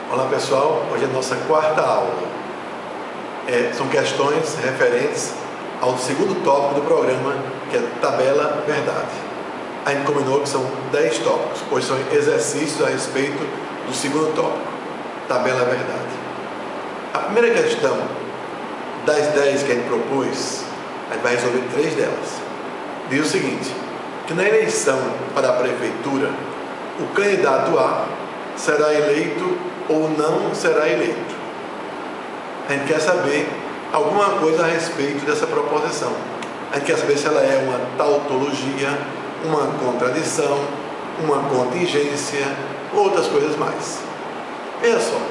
Olá pessoal, hoje é a nossa quarta aula. São questões referentes ao segundo tópico do programa, que é tabela verdade. A gente combinou que são 10 tópicos, pois são exercícios a respeito do segundo tópico, tabela verdade. A primeira questão das 10 que a gente propôs, a gente vai resolver 3 delas. Diz o seguinte, que na eleição para a prefeitura, o candidato A será eleito ou não será eleito. A gente quer saber alguma coisa a respeito dessa proposição. A gente quer saber se ela é uma tautologia, uma contradição, uma contingência, outras coisas mais. Veja só,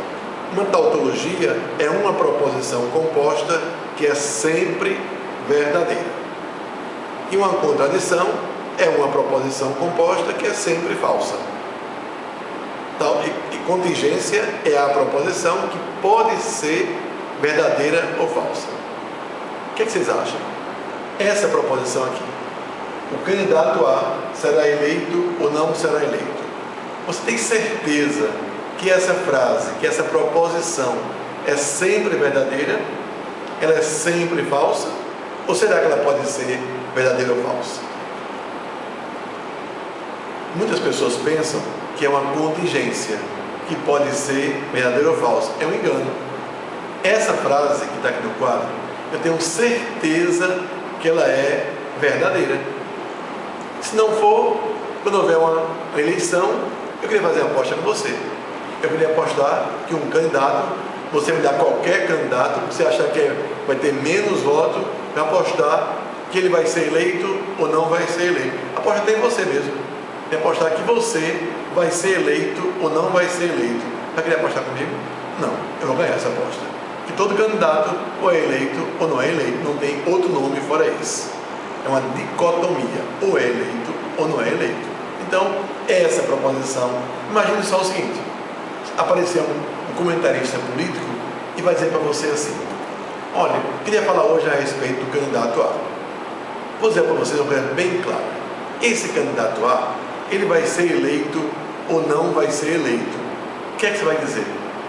uma tautologia é uma proposição composta que é sempre verdadeira. E uma contradição é uma proposição composta que é sempre falsa. E contingência é a proposição que pode ser verdadeira ou falsa. O que vocês acham? Essa proposição aqui, o candidato A será eleito ou não será eleito. Você tem certeza que essa frase, que essa proposição é sempre verdadeira? Ela é sempre falsa? Ou será que ela pode ser verdadeira ou falsa? Muitas pessoas pensam que é uma contingência, que pode ser verdadeira ou falsa. É um engano. Essa frase que está aqui no quadro, eu tenho certeza que ela é verdadeira. Se não for, quando houver uma eleição, eu queria fazer uma aposta com você. Eu queria apostar que um candidato, você me dá qualquer candidato, você achar que vai ter menos votos, para apostar que ele vai ser eleito ou não vai ser eleito. Aposta tem você mesmo. Quer apostar que você vai ser eleito ou não vai ser eleito. Vai querer apostar comigo? Não, eu vou ganhar essa aposta. Que todo candidato ou é eleito ou não é eleito. Não tem outro nome fora esse. É uma dicotomia. Ou é eleito ou não é eleito. Então, essa proposição. Imagine só o seguinte. Apareceu um comentarista político e vai dizer para você assim: olha, eu queria falar hoje a respeito do candidato A. Vou dizer para vocês uma coisa bem clara. Esse candidato A, ele vai ser eleito ou não vai ser eleito. O que é que você vai dizer?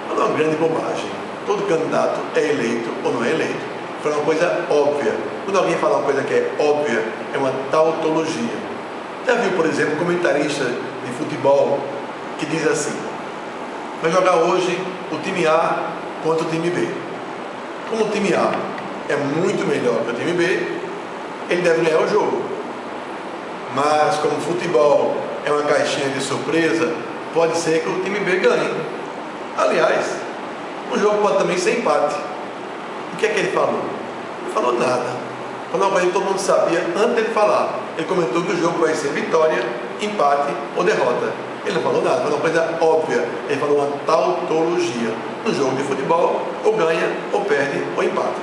Não é uma grande bobagem. Todo candidato é eleito ou não é eleito. Foi uma coisa óbvia. Quando alguém fala uma coisa que é óbvia, é uma tautologia. Já viu, por exemplo, um comentarista de futebol que diz assim: vai jogar hoje o time A contra o time B. Como o time A é muito melhor que o time B, ele deve ganhar o jogo. Mas como o futebol é uma caixinha de surpresa, pode ser que o time B ganhe. Aliás, o jogo pode também ser empate. O que é que ele falou? Não falou nada. Falou uma coisa que todo mundo sabia antes dele falar. Ele comentou que o jogo vai ser vitória, empate ou derrota. Ele não falou nada, falou uma coisa óbvia. Ele falou uma tautologia. No jogo de futebol, ou ganha, ou perde, ou empata.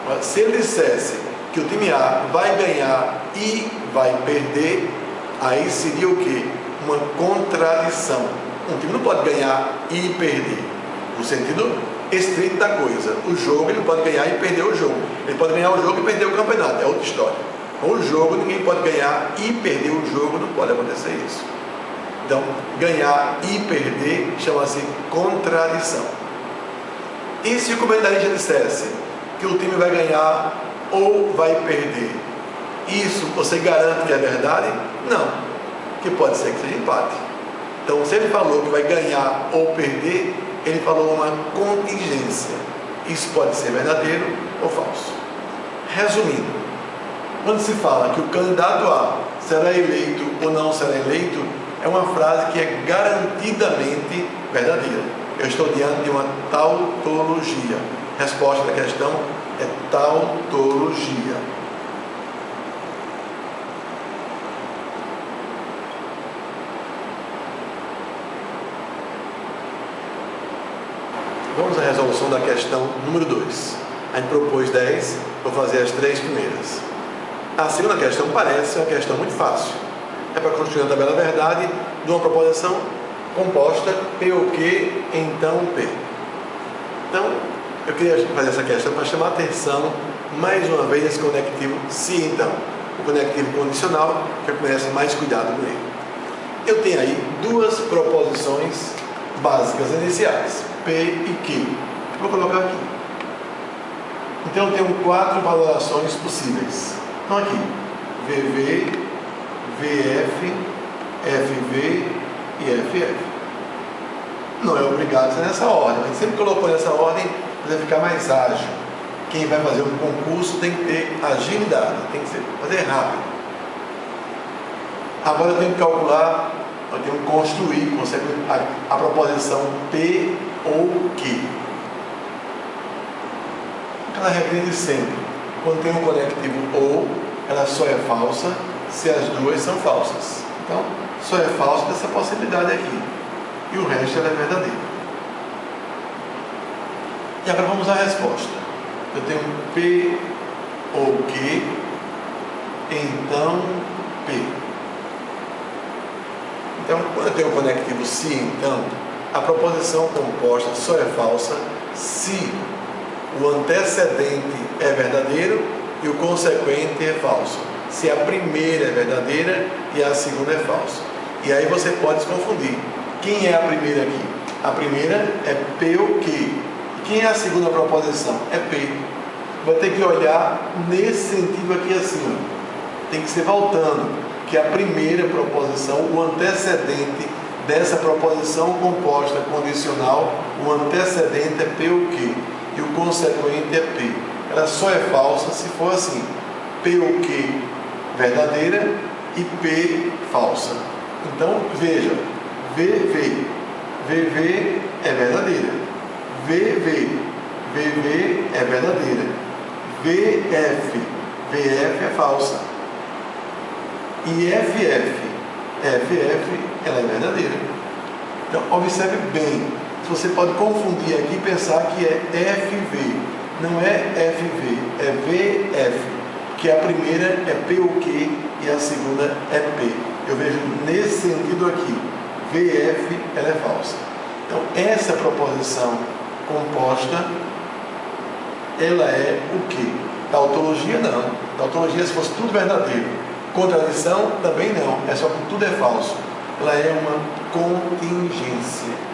Mas se ele dissesse que o time A vai ganhar e vai perder, aí seria o quê? Uma contradição. Um time não pode ganhar e perder, no sentido estrito da coisa. O jogo ele pode ganhar e perder o jogo. Ele pode ganhar o jogo e perder o campeonato, é outra história. O jogo ninguém pode ganhar e perder o jogo, não pode acontecer isso. Então, ganhar e perder chama-se contradição. E se o comentarista dissesse que o time vai ganhar ou vai perder, isso você garante que é verdade? Não, que pode ser que seja empate. Então, se ele falou que vai ganhar ou perder, ele falou uma contingência. Isso pode ser verdadeiro ou falso. Resumindo, quando se fala que o candidato A será eleito ou não será eleito, é uma frase que é garantidamente verdadeira. Eu estou diante de uma tautologia. Resposta da questão é tautologia. Vamos à resolução da questão número 2. A gente propôs 10, vou fazer as 3 primeiras. A segunda questão parece uma questão muito fácil. É para construir uma tabela verdade de uma proposição composta P ou Q, então P. Então, eu queria fazer essa questão para chamar a atenção mais uma vez esse conectivo se então. O conectivo condicional, que eu merece mais cuidado com ele. Eu tenho aí duas proposições básicas iniciais. P e Q. Vou colocar aqui. Então eu tenho 4 valorações possíveis. Então aqui, VV, VF, FV e FF. Não é obrigado a ser nessa ordem, a gente sempre colocou nessa ordem para ficar mais ágil. Quem vai fazer um concurso tem que ter agilidade, tem que fazer rápido. Agora eu tenho que calcular, eu tenho que construir a proposição P ou Q. Aquela regra de sempre. Quando tem um conectivo ou, ela só é falsa se as duas são falsas. Então, só é falsa dessa possibilidade aqui. E o resto ela é verdadeira. E agora vamos à resposta. Eu tenho P ou Q, então P. Então, quando eu tenho o conectivo se, então, a proposição composta só é falsa se o antecedente é verdadeiro e o consequente é falso. Se a primeira é verdadeira e a segunda é falsa. E aí você pode se confundir. Quem é a primeira aqui? A primeira é P ou Q. E quem é a segunda proposição? É P. Vai ter que olhar nesse sentido aqui assim, ó. Tem que ser voltando. Que a primeira proposição, o antecedente dessa proposição composta condicional, o antecedente é P ou Q. E o consequente é P. Ela só é falsa se for assim. P ou Q verdadeira e P falsa. Então, veja. VV. VV é verdadeira. VV. VV é verdadeira. VF. VF é falsa. E FF. FF ela é verdadeira. Então, observe bem. Você pode confundir aqui e pensar que é FV. Não é FV, é VF. Que a primeira é P ou Q e a segunda é P. Eu vejo nesse sentido aqui. VF ela é falsa. Então, essa proposição composta, ela é o quê? Tautologia não. Tautologia, se fosse tudo verdadeiro. Contradição também não. É só que tudo é falso. Ela é uma contingência.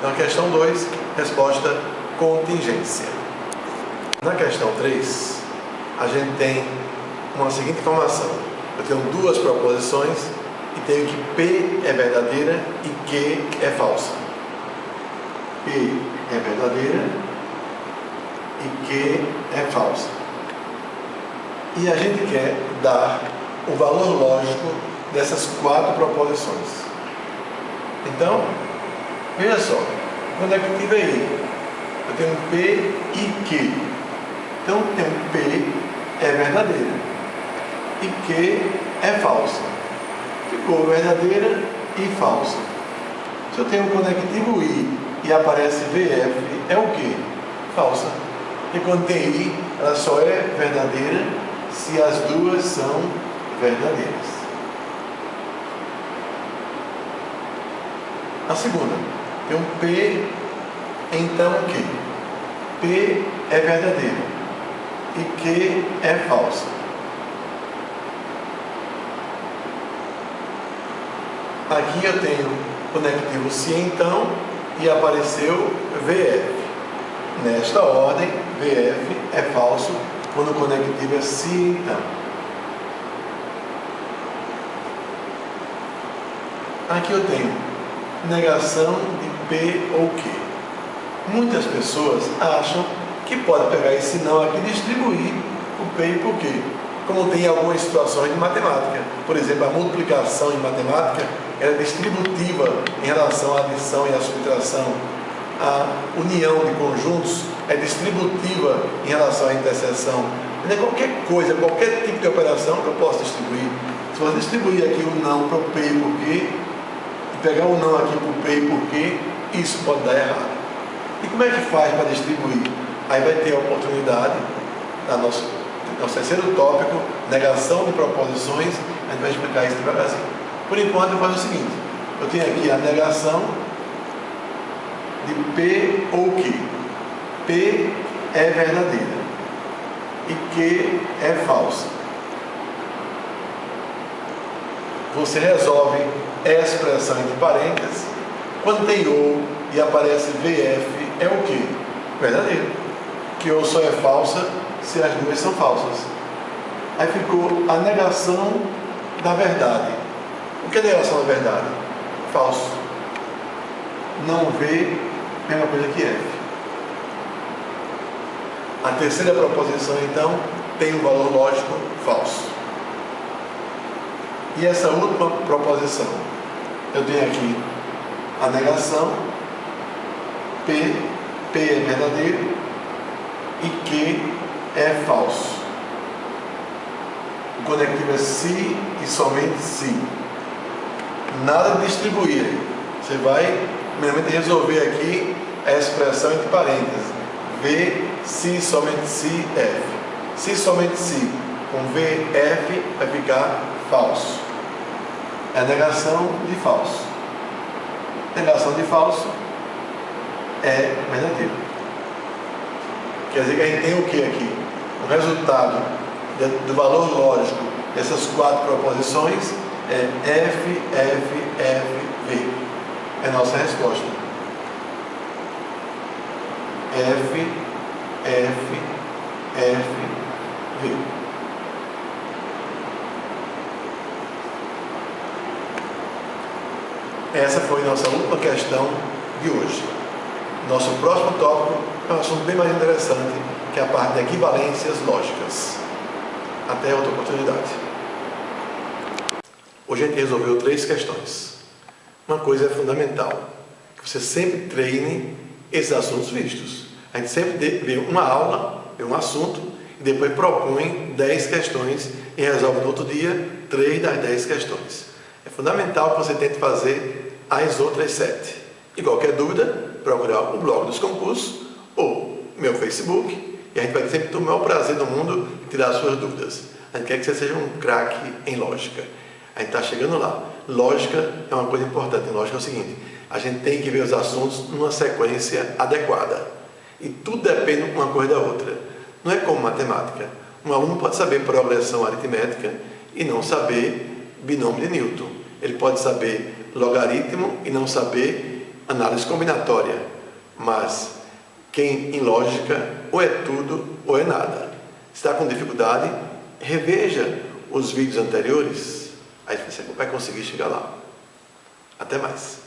Na questão 2, resposta contingência. Na questão 3, a gente tem uma seguinte informação. Eu tenho 2 proposições e tenho que P é verdadeira e Q é falsa. P é verdadeira e Q é falsa. E a gente quer dar o valor lógico dessas 4 proposições. Então, veja só, quando é que eu tive aí? Eu tenho P e Q. Então, eu tenho P é verdadeira e Q é falsa. Ficou verdadeira e falsa. Se eu tenho um conectivo I e aparece VF, é o quê? Falsa. E quando tem I, ela só é verdadeira se as duas são verdadeiras. A segunda, tem um P, então o quê? P é verdadeira e Q é falsa. Aqui eu tenho conectivo se então e apareceu VF. Nesta ordem, VF é falso quando o conectivo é se então. Aqui eu tenho negação de P ou Q. Muitas pessoas acham que pode pegar esse não aqui e distribuir o P e o Q, como tem em algumas situações de matemática. Por exemplo, a multiplicação em matemática é distributiva em relação à adição e à subtração. A união de conjuntos é distributiva em relação à interseção. Qualquer coisa, qualquer tipo de operação que eu possa distribuir. Se eu distribuir aqui o não para o P e o Q, e pegar o não aqui para o P e por Q, isso pode dar errado. E como é que faz para distribuir? Aí vai ter a oportunidade, nosso terceiro tópico, negação de proposições, a gente vai explicar isso devagarzinho. Por enquanto eu faço o seguinte, eu tenho aqui a negação de P ou Q. P é verdadeira e Q é falsa. você resolve essa expressão entre parênteses. Quando tem ou e aparece VF, é o quê? Verdadeiro. Que ou só é falsa se as duas são falsas. Aí ficou a negação da verdade. O que é negação da verdade? Falso. Não V, mesma coisa que F. A terceira proposição, então, tem um valor lógico falso. E essa última proposição, eu tenho aqui a negação, P é verdadeiro e Q é falso. O conectivo é se e somente se. Nada de distribuir. Você vai primeiramente resolver aqui a expressão entre parênteses. V, se, somente se, F. Se, somente se, com V, F, vai ficar falso. É a negação de falso. Negação de falso é verdadeiro. Quer dizer que a gente tem o que aqui? O resultado do valor lógico dessas quatro proposições é F, F, F, V. É a nossa resposta. F, F, F, V. Essa foi nossa última questão de hoje. Nosso próximo tópico é um assunto bem mais interessante, que é a parte de equivalências lógicas. Até outra oportunidade. Hoje a gente resolveu 3 questões. Uma coisa é fundamental, que você sempre treine esses assuntos vistos. A gente sempre vê uma aula, vê um assunto, e depois propõe 10 questões e resolve no outro dia 3 das 10 questões. É fundamental que você tente fazer as outras 7. E qualquer dúvida, procurar o blog dos concursos ou meu Facebook, e a gente vai sempre ter o maior prazer do mundo em tirar suas dúvidas. A gente quer que você seja um craque em lógica. A gente está chegando lá. Lógica é uma coisa importante. Em lógica é o seguinte: a gente tem que ver os assuntos numa sequência adequada. E tudo depende uma coisa da outra. Não é como matemática. Um aluno pode saber progressão aritmética e não saber binômio de Newton. Ele pode saber logaritmo e não saber análise combinatória. Mas quem em lógica ou é tudo ou é nada. Se está com dificuldade, reveja os vídeos anteriores, aí você vai conseguir chegar lá. Até mais.